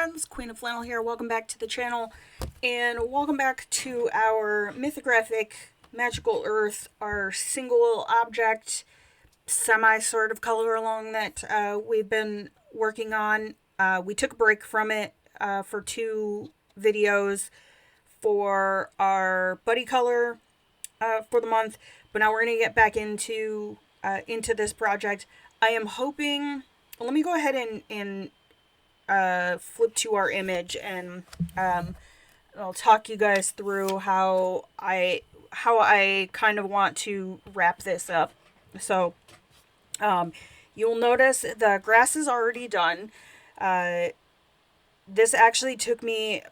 friends, Queen of Flannel here. Welcome back to the channel, and welcome back to our Mythographic Magical Earth, our single object, semi sort of color along that we've been working on. We took a break from it for 2 videos for our buddy color for the month, but now we're gonna get back into this project. I am hoping. Let me go ahead and flip to our image, and I'll talk you guys through how I kind of want to wrap this up. So you'll notice the grass is already done. This actually took me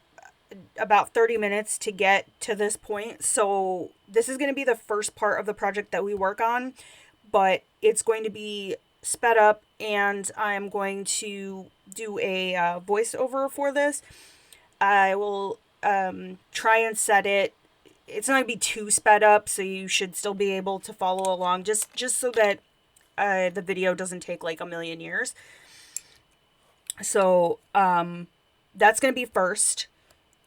about 30 minutes to get to this point, so this is going to be the first part of the project that we work on, but it's going to be sped up, and I'm going to do a voiceover for this. I will try and set it. It's not going to be too sped up, so you should still be able to follow along, just so that the video doesn't take like a million years. So that's going to be first,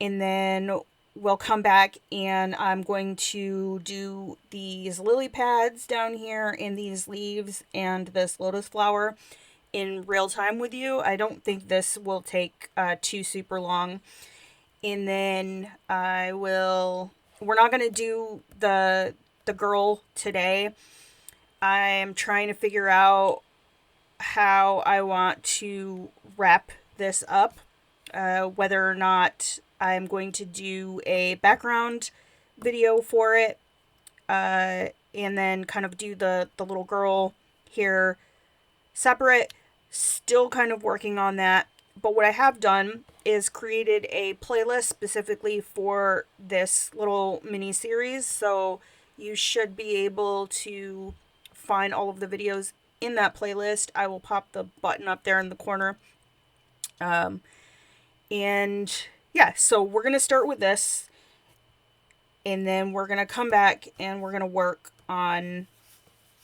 and then we'll come back and I'm going to do these lily pads down here and these leaves and this lotus flower in real time with you. I don't think this will take too super long. And then we're not going to do the girl today. I'm trying to figure out how I want to wrap this up, whether or not I'm going to do a background video for it, and then kind of do the little girl here separate. Still kind of working on that. But what I have done is created a playlist specifically for this little mini series. So you should be able to find all of the videos in that playlist. I will pop the button up there in the corner. And yeah, so we're going to start with this, and then we're going to come back and we're going to work on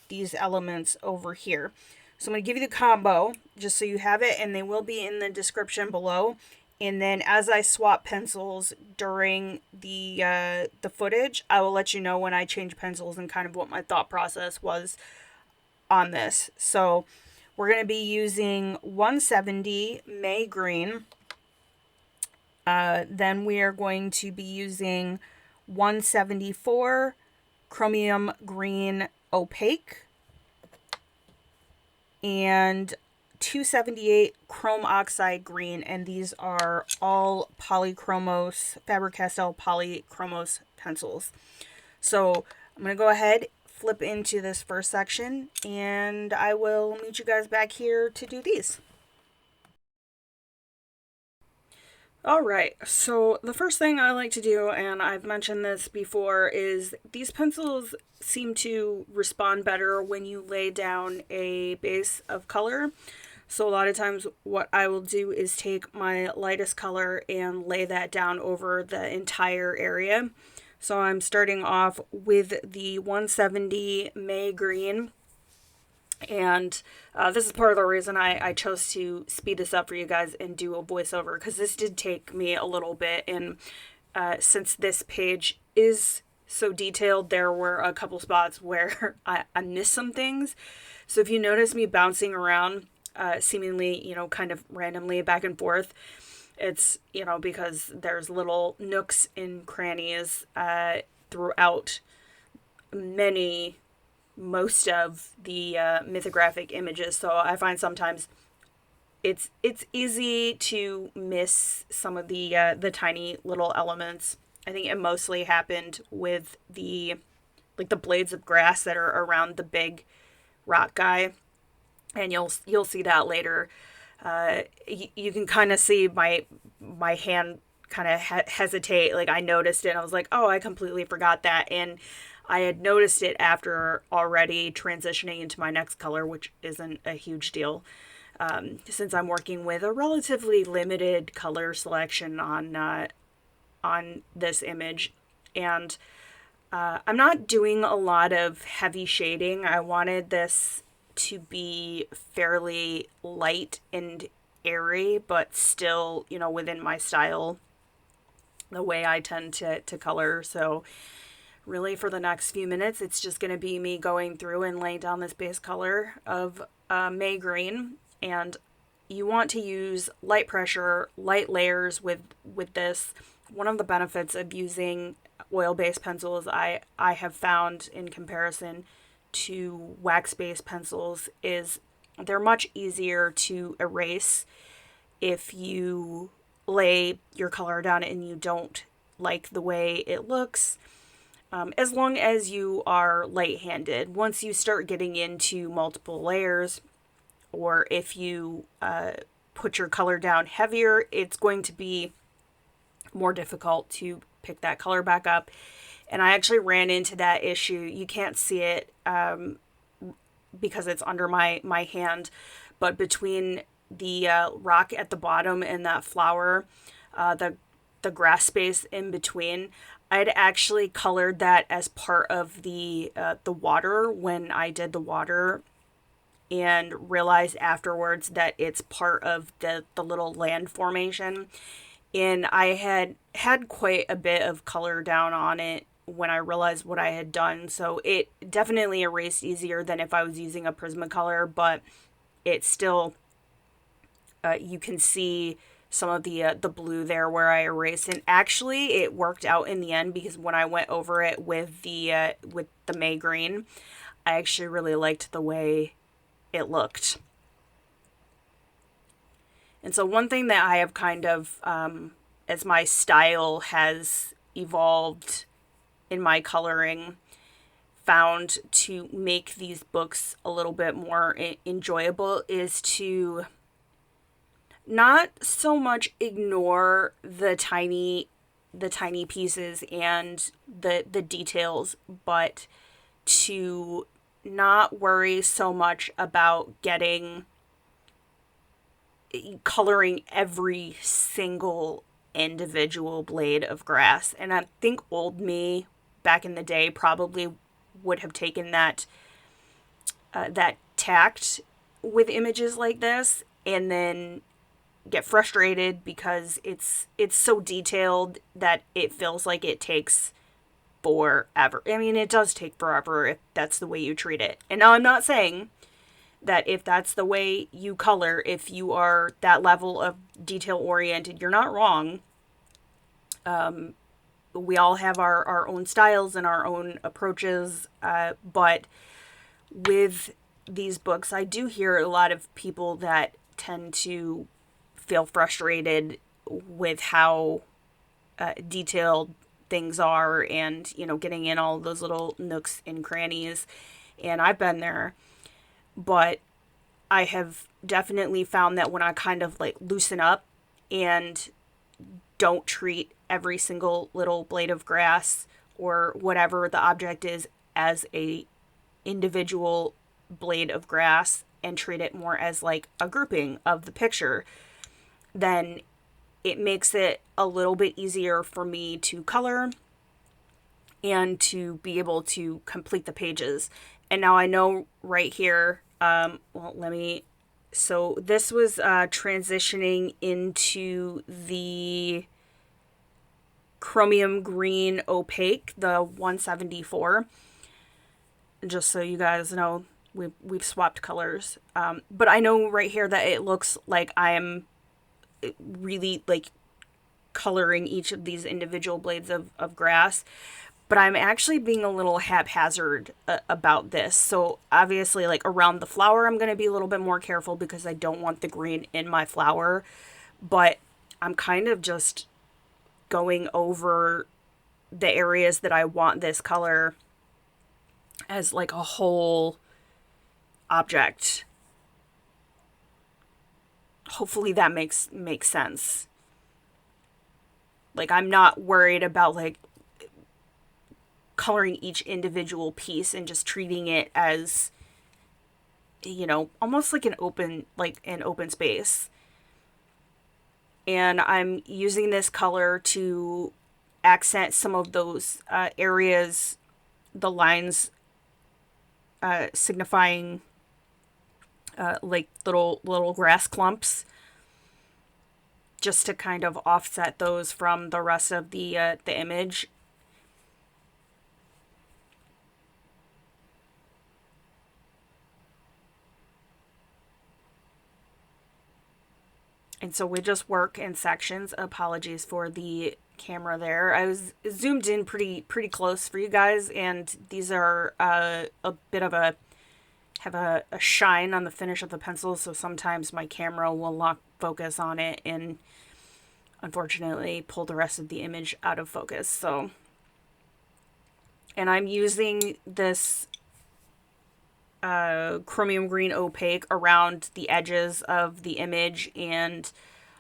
these elements over here. So I'm going to give you the combo just so you have it, and they will be in the description below. And then as I swap pencils during the footage, I will let you know when I change pencils and kind of what my thought process was on this. So we're going to be using 170 May Green. Then we are going to be using 174 Chromium Green Opaque and 278 Chrome Oxide Green, and these are all Polychromos, Faber-Castell Polychromos pencils. So I'm going to go ahead, flip into this first section, and I will meet you guys back here to do these. Alright, so the first thing I like to do, and I've mentioned this before, is these pencils seem to respond better when you lay down a base of color. So a lot of times what I will do is take my lightest color and lay that down over the entire area. So I'm starting off with the 170 May Green. And this is part of the reason I chose to speed this up for you guys and do a voiceover, because this did take me a little bit, and since this page is so detailed, there were a couple spots where I missed some things. So if you notice me bouncing around seemingly, kind of randomly back and forth, it's, because there's little nooks and crannies throughout most of the mythographic images. So I find sometimes it's easy to miss some of the tiny little elements. I think it mostly happened with the blades of grass that are around the big rock guy, and you'll see that later. You can kind of see my hand kind of hesitate. Like, I noticed it and I was like, oh, I completely forgot that, and I had noticed it after already transitioning into my next color, which isn't a huge deal, since I'm working with a relatively limited color selection on this image. And I'm not doing a lot of heavy shading. I wanted this to be fairly light and airy, but still, you know, within my style, the way I tend to color. So really for the next few minutes, it's just going to be me going through and laying down this base color of May Green. And you want to use light pressure, light layers with this. One of the benefits of using oil-based pencils I have found in comparison to wax-based pencils is they're much easier to erase if you lay your color down and you don't like the way it looks. As long as you are light-handed. Once you start getting into multiple layers, or if you put your color down heavier, it's going to be more difficult to pick that color back up. And I actually ran into that issue. You can't see it because it's under my hand, but between the rock at the bottom and that flower, the grass space in between, I'd actually colored that as part of the water when I did the water, and realized afterwards that it's part of the little land formation. And I had quite a bit of color down on it when I realized what I had done. So it definitely erased easier than if I was using a Prismacolor, but it still, you can see some of the blue there where I erased. And actually it worked out in the end, because when I went over it with the May Green, I actually really liked the way it looked. And so one thing that I have kind of, as my style has evolved in my coloring, found to make these books a little bit more enjoyable is to not so much ignore the tiny pieces and the details, but to not worry so much about coloring every single individual blade of grass. And I think old me back in the day probably would have taken that tact with images like this, and then get frustrated because it's so detailed that it feels like it takes forever. I mean, it does take forever if that's the way you treat it. And now I'm not saying that if that's the way you color, if you are that level of detail oriented, you're not wrong. We all have our own styles and our own approaches, but with these books, I do hear a lot of people that tend to feel frustrated with how detailed things are, and, you know, getting in all those little nooks and crannies. And I've been there, but I have definitely found that when I kind of like loosen up and don't treat every single little blade of grass or whatever the object is as a individual blade of grass, and treat it more as like a grouping of the picture, then it makes it a little bit easier for me to color and to be able to complete the pages. And now I know right here, so this was transitioning into the Chromium Green Opaque, the 174. Just so you guys know, we've swapped colors. But I know right here that it looks like I am really like coloring each of these individual blades of grass, but I'm actually being a little haphazard about this. So obviously, like around the flower, I'm going to be a little bit more careful because I don't want the green in my flower, but I'm kind of just going over the areas that I want this color as like a whole object. Hopefully that makes sense. Like, I'm not worried about like coloring each individual piece and just treating it as, you know, almost like an open space. And I'm using this color to accent some of those areas, the lines signifying like little grass clumps. just to kind of offset those from the rest of the image. And so we just work in sections. Apologies for the camera there. I was zoomed in pretty close for you guys, and these are a bit of a have a shine on the finish of the pencil, so sometimes my camera will lock focus on it and unfortunately pull the rest of the image out of focus. So, and I'm using this chromium green opaque around the edges of the image and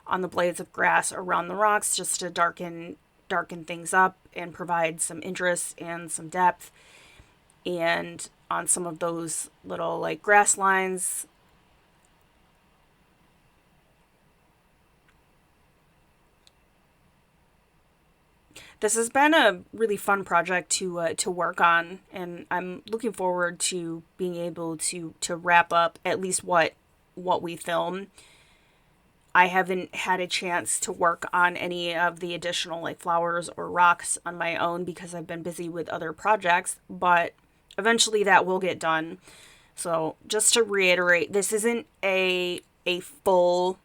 on the blades of grass around the rocks, just to darken things up and provide some interest and some depth. And on some of those little like grass lines, this has been a really fun project to work on, and I'm looking forward to being able to wrap up at least what we film. I haven't had a chance to work on any of the additional like flowers or rocks on my own because I've been busy with other projects, but eventually that will get done. So just to reiterate, this isn't a full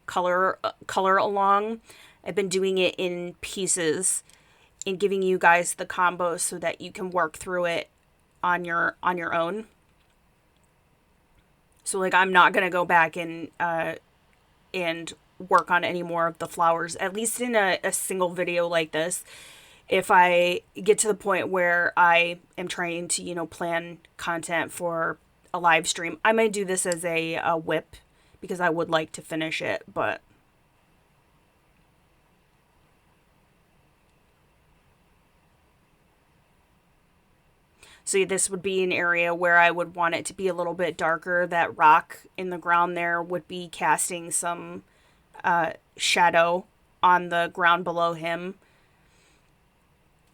color along. I've been doing it in pieces and giving you guys the combos so that you can work through it on your own. So like I'm not gonna go back and work on any more of the flowers, at least in a single video like this. If I get to the point where I am trying to, you know, plan content for a live stream, I might do this as a whip because I would like to finish it, but so this would be an area where I would want it to be a little bit darker. That rock in the ground there would be casting some shadow on the ground below him.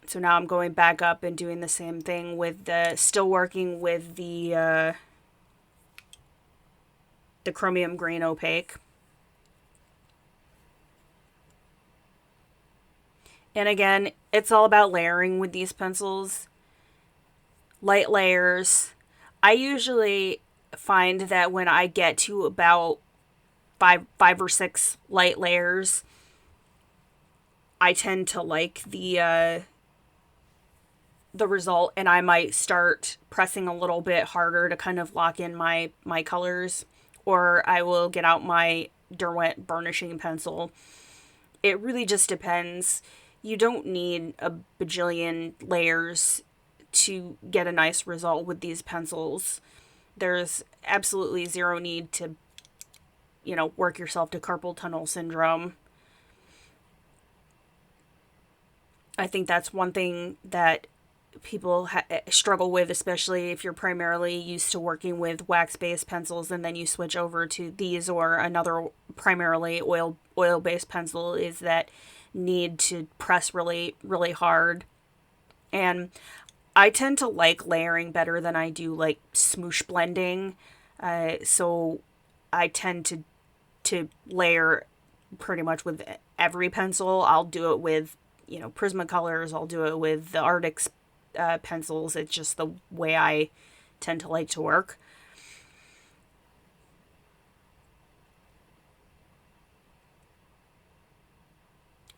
So now I'm going back up and doing the same thing with still working with the chromium green opaque. And again, it's all about layering with these pencils. Light layers. I usually find that when I get to about five or six light layers, I tend to like the result, and I might start pressing a little bit harder to kind of lock in my colors, or I will get out my Derwent burnishing pencil. It really just depends. You don't need a bajillion layers to get a nice result with these pencils. There's absolutely zero need to, you know, work yourself to carpal tunnel syndrome. I think that's one thing that people struggle with, especially if you're primarily used to working with wax-based pencils and then you switch over to these or another primarily oil-based pencil, is that need to press really hard. And I tend to like layering better than I do like smoosh blending. So I tend to layer pretty much with every pencil. I'll do it with, you know, Prismacolors. I'll do it with the Arctic pencils. It's just the way I tend to like to work.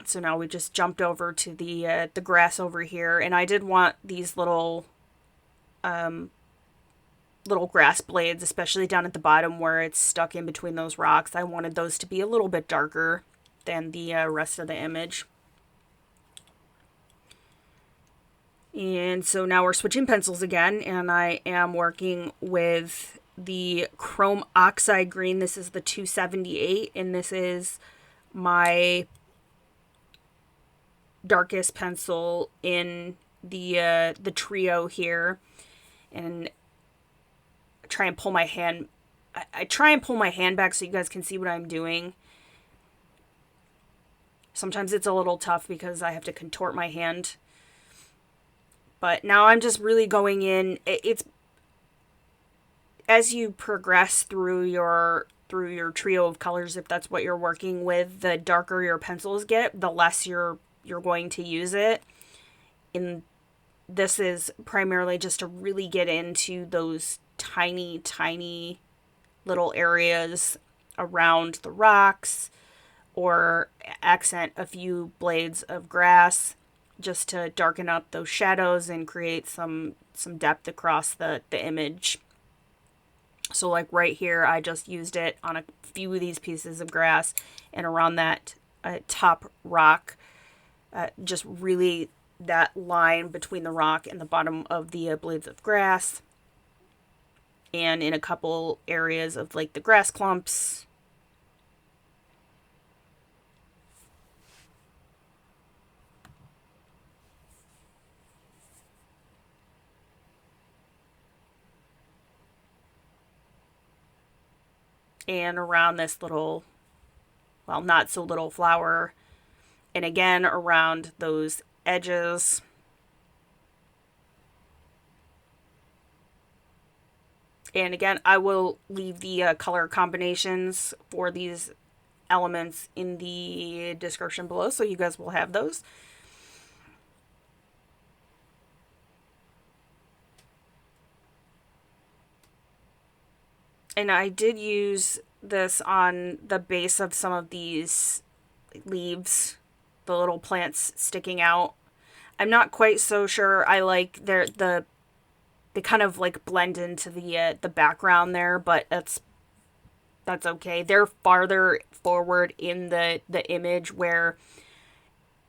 So now we just jumped over to the grass over here, and I did want these little grass blades, especially down at the bottom where it's stuck in between those rocks. I wanted those to be a little bit darker than the rest of the image. And so now we're switching pencils again, and I am working with the Chrome Oxide green. This is the 278, and this is my darkest pencil in the trio here. And I try and pull my hand back so you guys can see what I'm doing. Sometimes it's a little tough because I have to contort my hand. But now I'm just really going in. It's as you progress through your through your trio of colors, if that's what you're working with, the darker your pencils get, the less you're going to use it. And this is primarily just to really get into those tiny, tiny little areas around the rocks, or accent a few blades of grass just to darken up those shadows and create some depth across the image. So like right here, I just used it on a few of these pieces of grass and around that top rock, just really that line between the rock and the bottom of the blades of grass, and in a couple areas of like the grass clumps. And around this little, well, not so little flower. And again, around those edges. And again, I will leave the color combinations for these elements in the description below, so you guys will have those. And I did use this on the base of some of these leaves, the little plants sticking out. I'm not quite so sure I like they kind of like blend into the background there, but that's okay. They're farther forward in the image where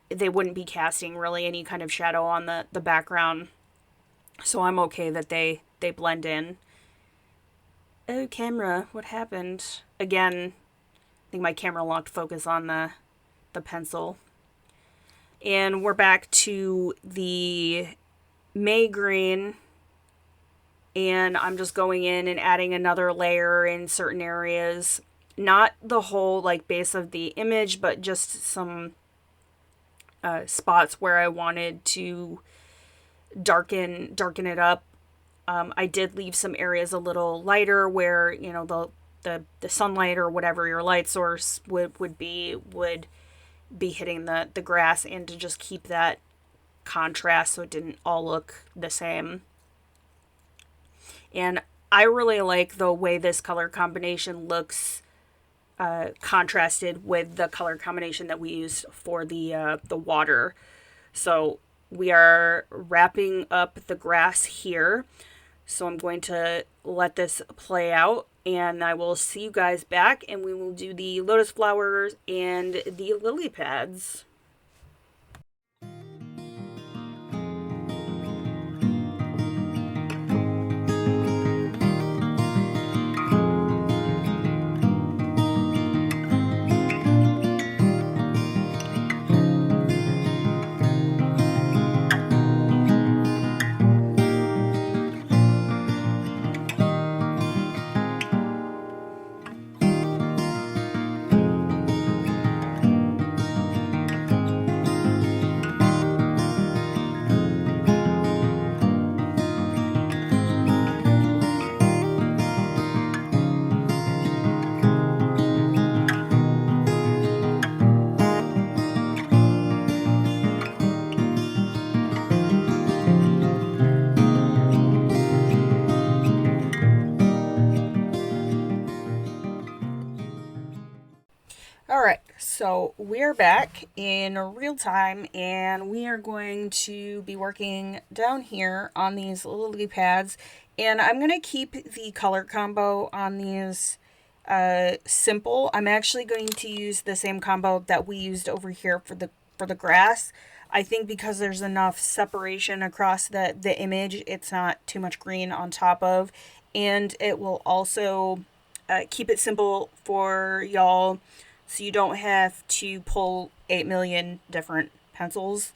they wouldn't be casting really any kind of shadow on the background. So I'm okay that they blend in. Oh, camera, what happened? Again, I think my camera locked focus on the pencil. And we're back to the May green. And I'm just going in and adding another layer in certain areas. Not the whole like base of the image, but just some spots where I wanted to darken it up. I did leave some areas a little lighter where, you know, the sunlight or whatever your light source would be hitting the grass, and to just keep that contrast so it didn't all look the same. And I really like the way this color combination looks contrasted with the color combination that we used for the water. So we are wrapping up the grass here. So I'm going to let this play out, and I will see you guys back, and we will do the lotus flowers and the lily pads. Alright, so we're back in real time, and we are going to be working down here on these lily pads, and I'm going to keep the color combo on these simple. I'm actually going to use the same combo that we used over here for the grass. I think because there's enough separation across the image, it's not too much green on top of, and it will also keep it simple for y'all, so you don't have to pull 8 million different pencils.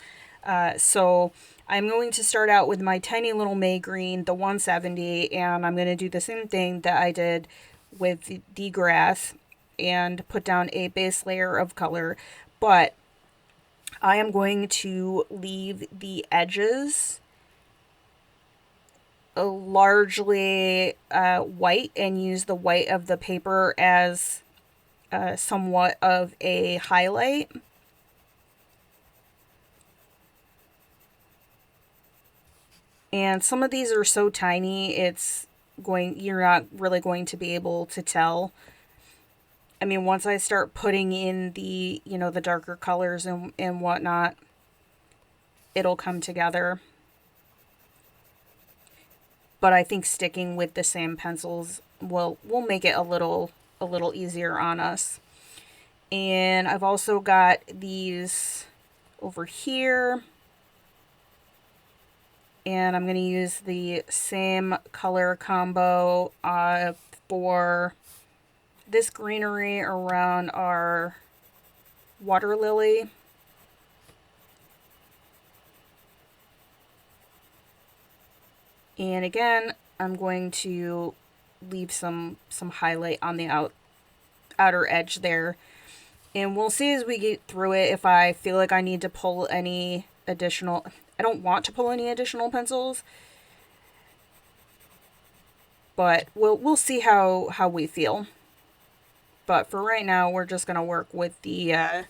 So I'm going to start out with my tiny little May green, the 170, and I'm going to do the same thing that I did with the grass and put down a base layer of color. But I am going to leave the edges largely white and use the white of the paper as somewhat of a highlight. And some of these are so tiny, you're not really going to be able to tell. I mean, once I start putting in the, the darker colors and whatnot, it'll come together. But I think sticking with the same pencils will make it a little easier on us. And I've also got these over here. And I'm going to use the same color combo for this greenery around our water lily. And again, I'm going to leave some highlight on the outer edge there. And we'll see as we get through it if I feel like I need to pull any additional... I don't want to pull any additional pencils, but we'll see how we feel. But for right now, we're just going to work with the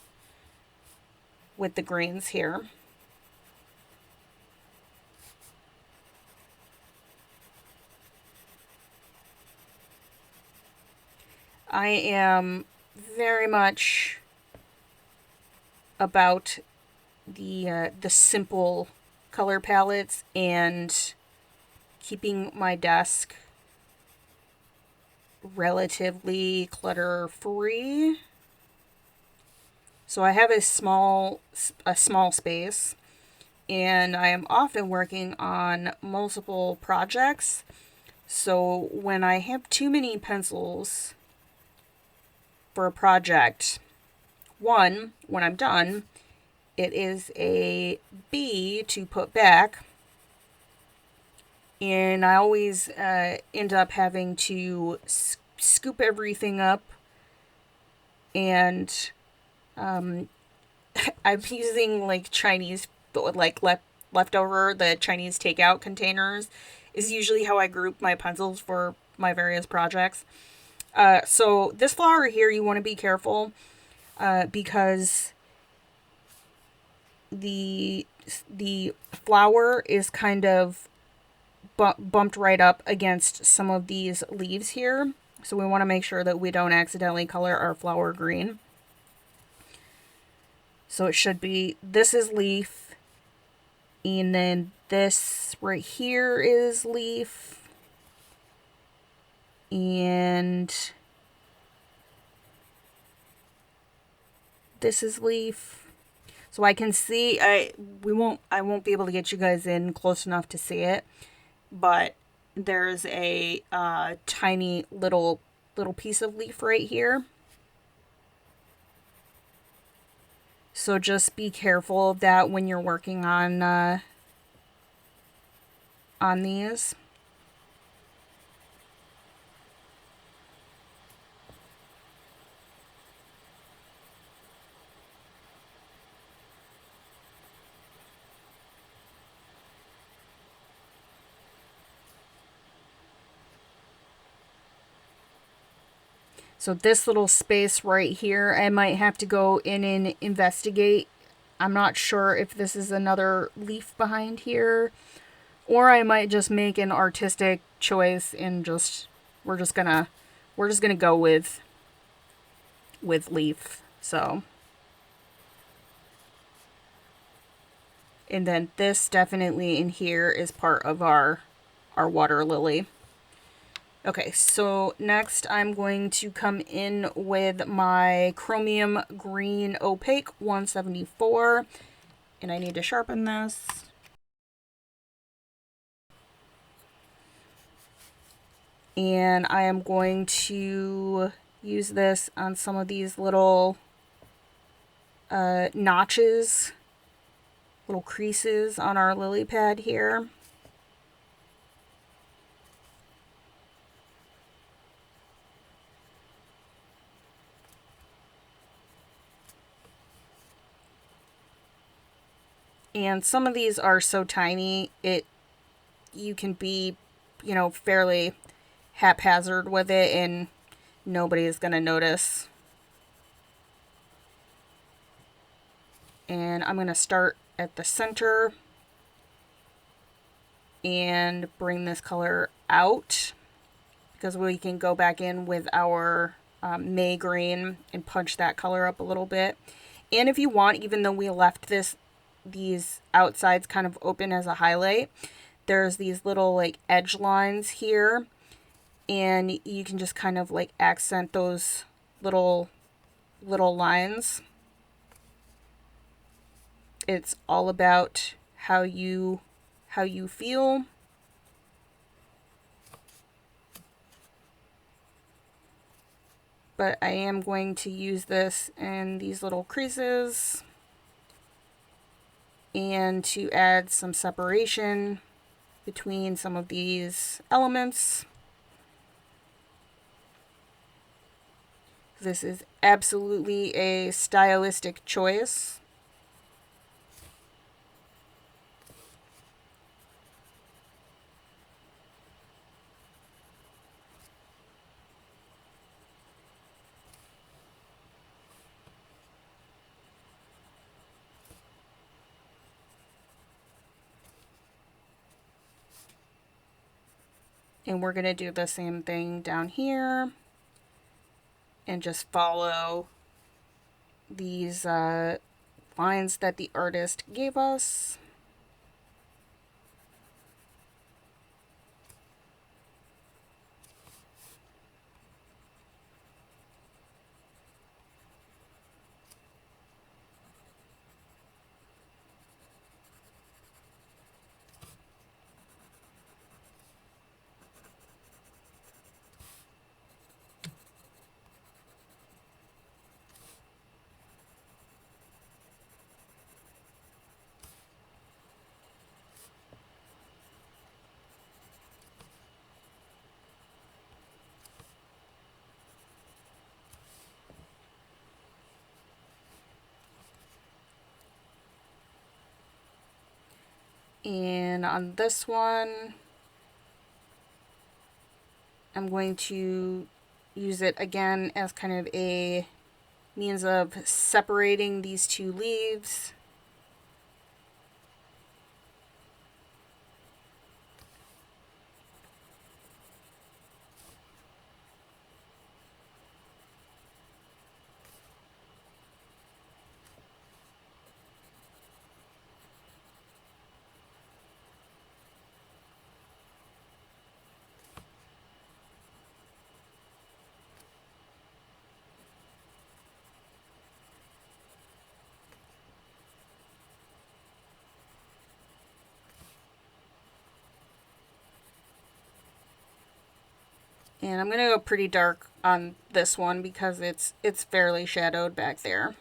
greens here. I am very much about the simple color palettes and keeping my desk relatively clutter free. So I have a small space, and I am often working on multiple projects. So when I have too many pencils for a project, one, when I'm done, it is a B to put back, and I always end up having to scoop everything up, and I'm using like Chinese, like leftover, the Chinese takeout containers is usually how I group my pencils for my various projects. So this flower here, you want to be careful because the flower is kind of bumped right up against some of these leaves here. So we want to make sure that we don't accidentally color our flower green. So it should be, this is leaf, and then this right here is leaf, and this is leaf. So I can see, I won't be able to get you guys in close enough to see it, but there's a tiny little piece of leaf right here. So just be careful of that when you're working on these. So this little space right here, I might have to go in and investigate. I'm not sure if this is another leaf behind here, or I might just make an artistic choice and we're just gonna go with leaf. So, and then this definitely in here is part of our water lily. Okay, so next I'm going to come in with my Chromium Green Opaque 174, and I need to sharpen this. And I am going to use this on some of these little notches, little creases on our lily pad here. And some of these are so tiny, you can be you know, fairly haphazard with it and nobody is going to notice. And I'm going to start at the center and bring this color out, because we can go back in with our May green and punch that color up a little bit. And if you want, even though we left these outsides kind of open as a highlight, there's these little like edge lines here, and you can just kind of like accent those little lines. It's all about how you feel. But I am going to use this in these little creases and to add some separation between some of these elements. This is absolutely a stylistic choice. And we're going to do the same thing down here and just follow these lines that the artist gave us. And on this one, I'm going to use it again as kind of a means of separating these two leaves. And I'm going to go pretty dark on this one because it's fairly shadowed back there.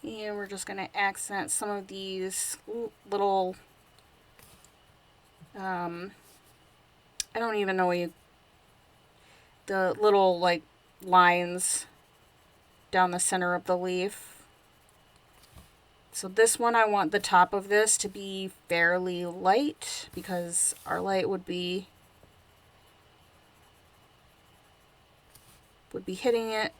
And we're just going to accent some of these little, I don't even know the little like lines down the center of the leaf. So this one, I want the top of this to be fairly light because our light would be hitting it.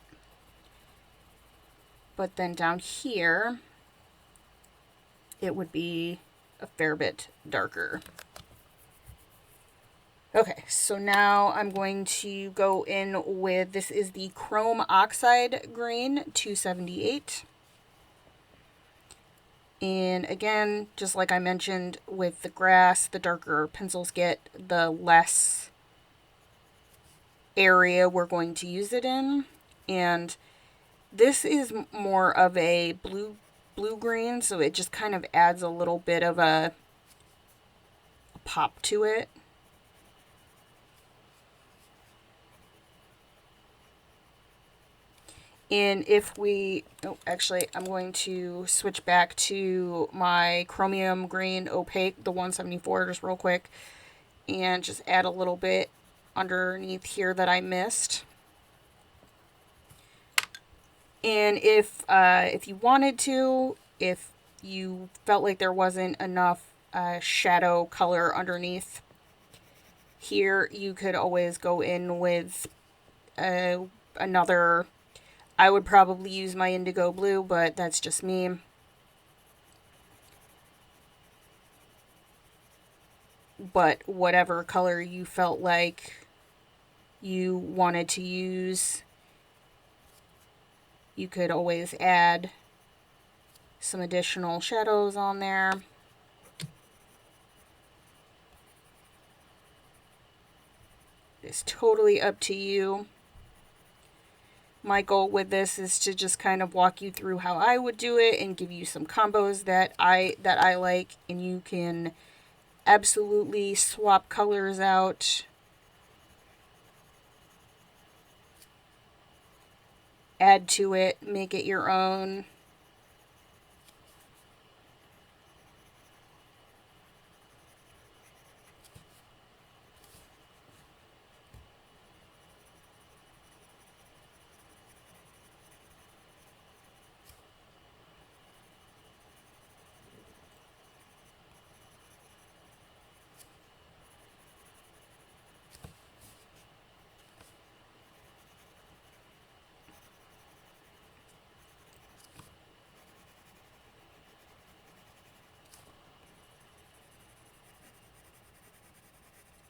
But then down here, it would be a fair bit darker. Okay, so now I'm going to go in with, this is the Chrome Oxide Green 278. And again, just like I mentioned with the grass, the darker pencils get, the less area we're going to use it in. And This is more of a blue-green, so it just kind of adds a little bit of a pop to it. And if we, oh, actually, I'm going to switch back to my Chromium Green Opaque, the 174, just real quick, and just add a little bit underneath here that I missed. And if you wanted to, if you felt like there wasn't enough shadow color underneath here, you could always go in with another. I would probably use my indigo blue, but that's just me. But whatever color you felt like you wanted to use, you could always add some additional shadows on there. It's totally up to you. My goal with this is to just kind of walk you through how I would do it and give you some combos that I like, and you can absolutely swap colors out. Add to it, make it your own.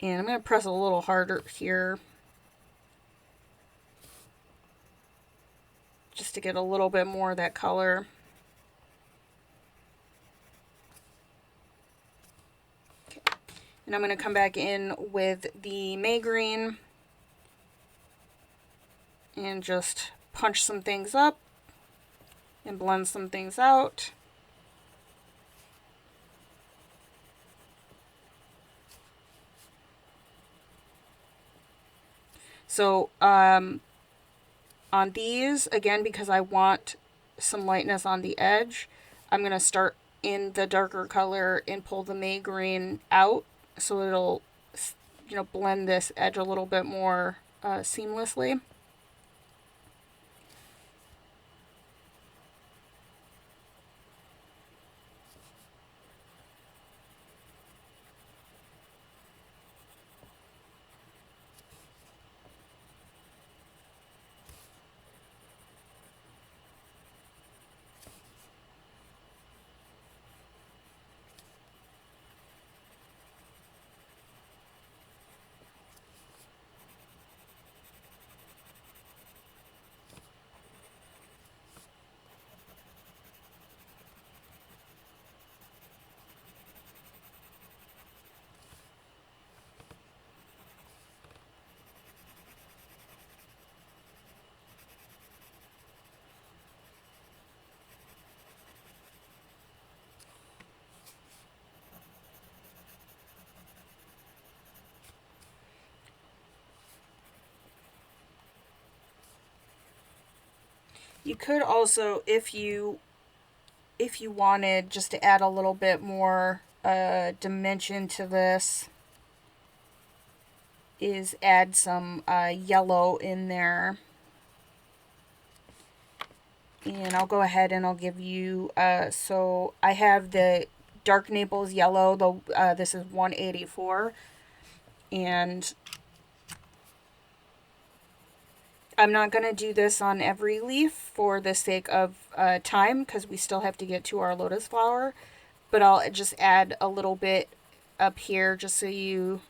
And I'm going to press a little harder here, just to get a little bit more of that color. Okay. And I'm going to come back in with the May Green and just punch some things up and blend some things out. So on these, again, because I want some lightness on the edge, I'm going to start in the darker color and pull the May Green out so it'll, blend this edge a little bit more seamlessly. You could also, if you wanted just to add a little bit more dimension to this, is add some yellow in there. And I'll go ahead and I'll give you, so I have the dark Naples yellow, this is 184, and I'm not going to do this on every leaf for the sake of time, because we still have to get to our lotus flower, but I'll just add a little bit up here just so you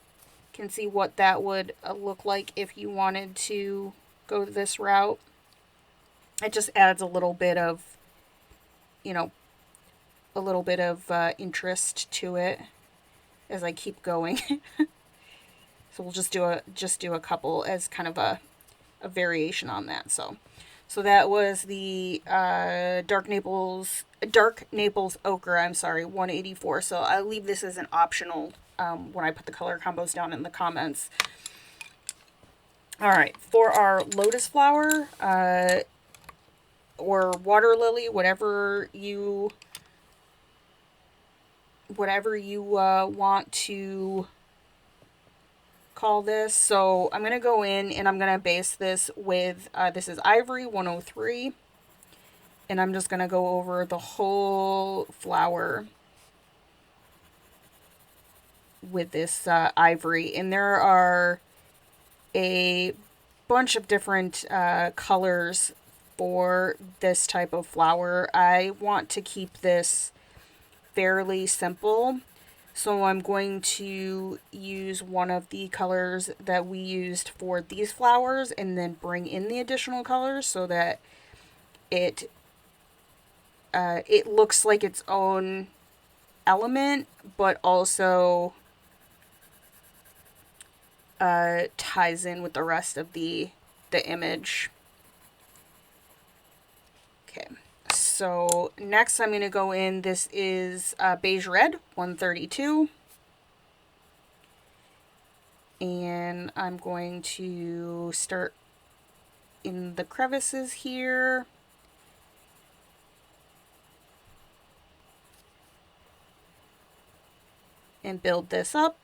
can see what that would look like if you wanted to go this route. It just adds a little bit of, interest to it as I keep going. So we'll just do a couple as kind of a variation on that. So So that was the Dark Naples Ochre, I'm sorry, 184. So I'll leave this as an optional when I put the color combos down in the comments. All right, for our lotus flower or water lily, whatever you want to call this. So I'm going to go in and I'm going to base this with, this is Ivory 103. And I'm just going to go over the whole flower with this Ivory. And there are a bunch of different colors for this type of flower. I want to keep this fairly simple. So I'm going to use one of the colors that we used for these flowers and then bring in the additional colors so that it looks like its own element, but also ties in with the rest of the image. Okay, so next I'm going to go in, this is Beige Red 132. And I'm going to start in the crevices here. And build this up.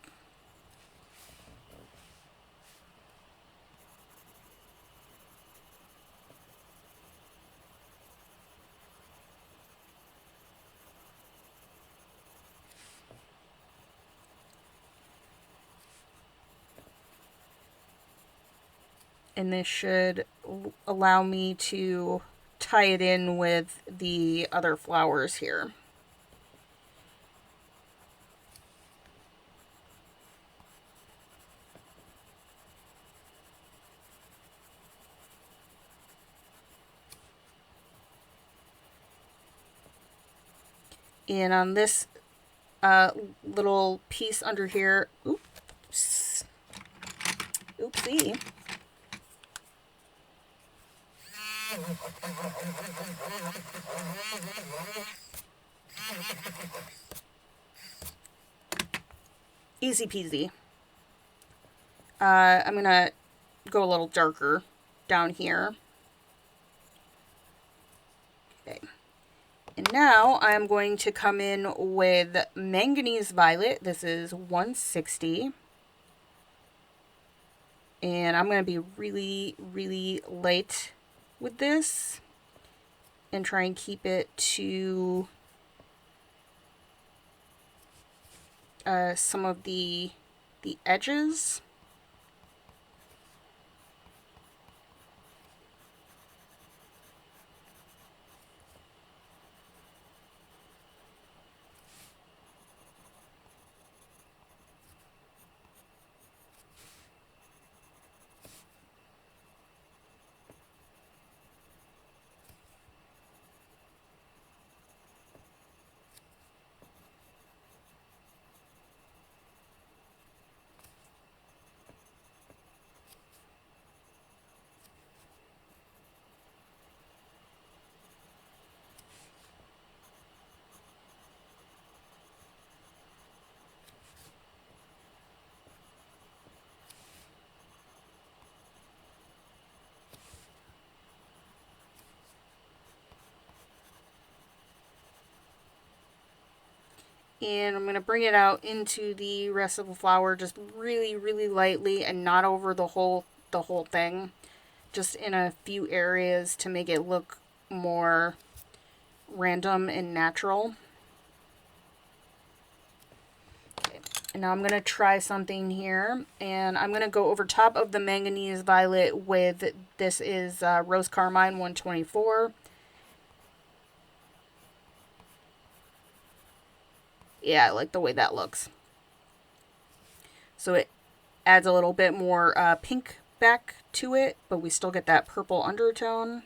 And this should allow me to tie it in with the other flowers here. And on this little piece under here, oopsie. Easy peasy. I'm gonna go a little darker down here. Okay. And now I'm going to come in with Manganese Violet. This is 160. And I'm going to be really, really light with this and try and keep it to some of the edges. And I'm going to bring it out into the rest of the flower just really, really lightly and not over the whole thing. Just in a few areas to make it look more random and natural. Okay. And now I'm going to try something here. And I'm going to go over top of the Manganese Violet with, this is Rose Carmine 124. Yeah, I like the way that looks. So it adds a little bit more pink back to it, but we still get that purple undertone.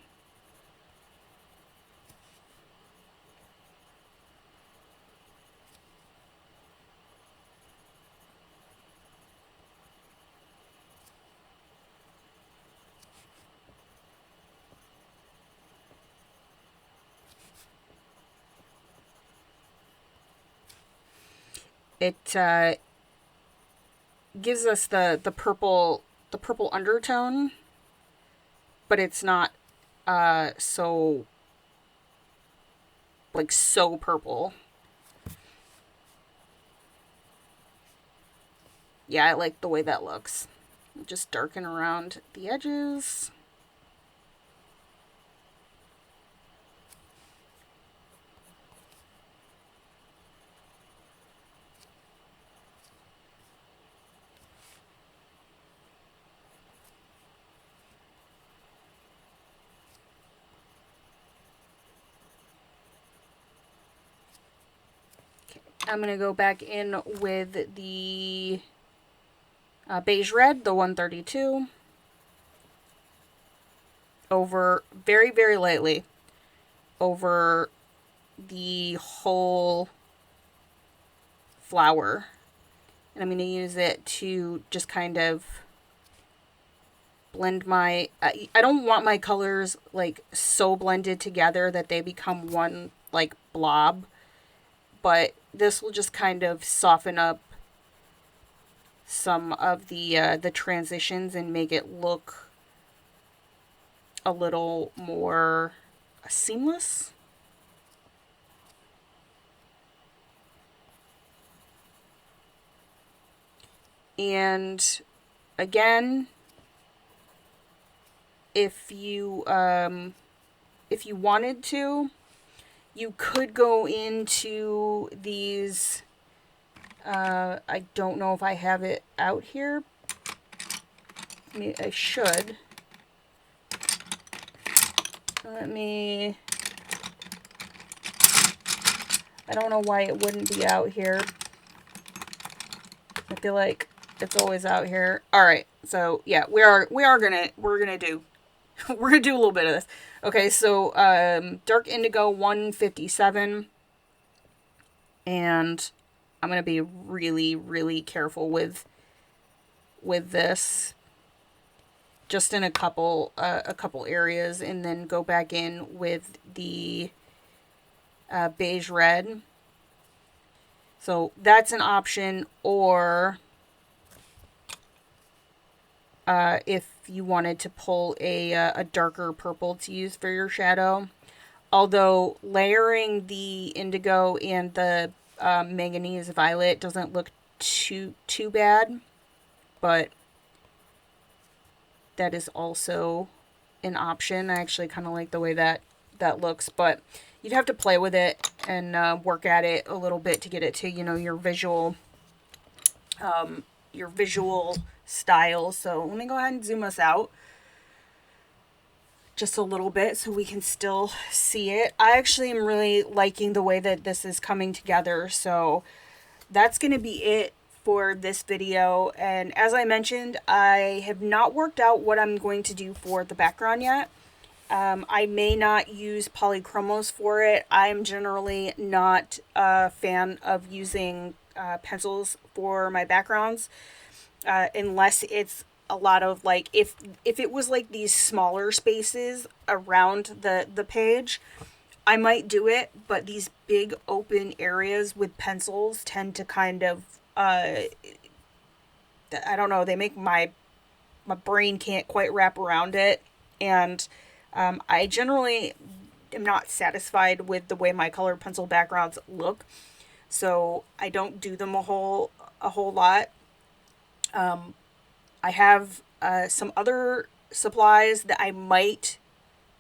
It gives us the purple undertone, but it's not so so purple. Yeah, I like the way that looks. Just darken around the edges. I'm going to go back in with the beige red, the 132, over very, very lightly over the whole flower. And I'm going to use it to just kind of blend my... I don't want my colors like so blended together that they become one like blob, but this will just kind of soften up some of the transitions and make it look a little more seamless. And again, if you wanted to, you could go into these. I don't know if I have it out here. I should. Let me... I don't know why it wouldn't be out here. I feel like it's always out here. All right, so yeah, we're gonna do we're gonna do a little bit of this. Okay, so dark indigo 157, and I'm gonna be really, really careful with this, just in a couple areas, and then go back in with the beige red. So that's an option, or if you wanted to pull a darker purple to use for your shadow. Although layering the indigo and the manganese violet doesn't look too bad, but that is also an option. I actually kind of like the way that looks, but you'd have to play with it and work at it a little bit to get it to, you know, your visual style. So let me go ahead and zoom us out just a little bit so we can still see it. I actually am really liking the way that this is coming together. So that's going to be it for this video. And as I mentioned, I have not worked out what I'm going to do for the background yet. I may not use Polychromos for it. I'm generally not a fan of using pencils for my backgrounds, unless it's a lot of like, if it was like these smaller spaces around the page, I might do it, but these big open areas with pencils tend to kind of I don't know, they make my brain can't quite wrap around it, and I generally am not satisfied with the way my colored pencil backgrounds look, so I don't do them a whole lot. I have some other supplies that I might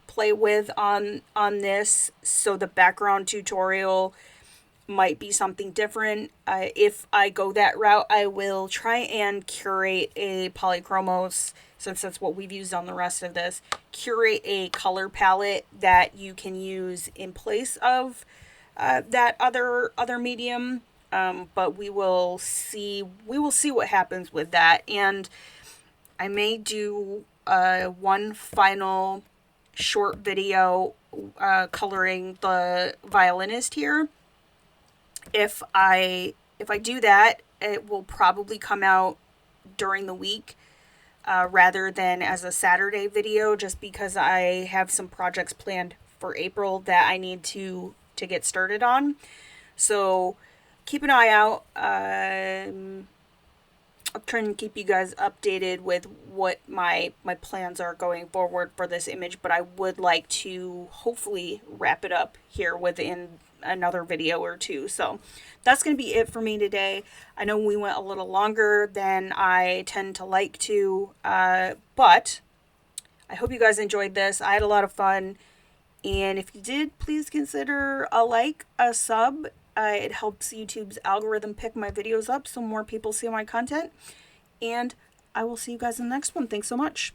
play with on this, so the background tutorial might be something different. If I go that route, I will try and curate a Polychromos, since that's what we've used on the rest of this, curate a color palette that you can use in place of that other medium. But we will see what happens with that. And I may do one final short video coloring the violinist here. If I do that, it will probably come out during the week rather than as a Saturday video, just because I have some projects planned for April that I need to get started on. So keep an eye out. I'm trying to keep you guys updated with what my plans are going forward for this image, but I would like to hopefully wrap it up here within another video or two. So that's going to be it for me today. I know we went a little longer than I tend to like to, but I hope you guys enjoyed this. I had a lot of fun. And if you did, please consider a like, a sub. It helps YouTube's algorithm pick my videos up so more people see my content. And I will see you guys in the next one. Thanks so much.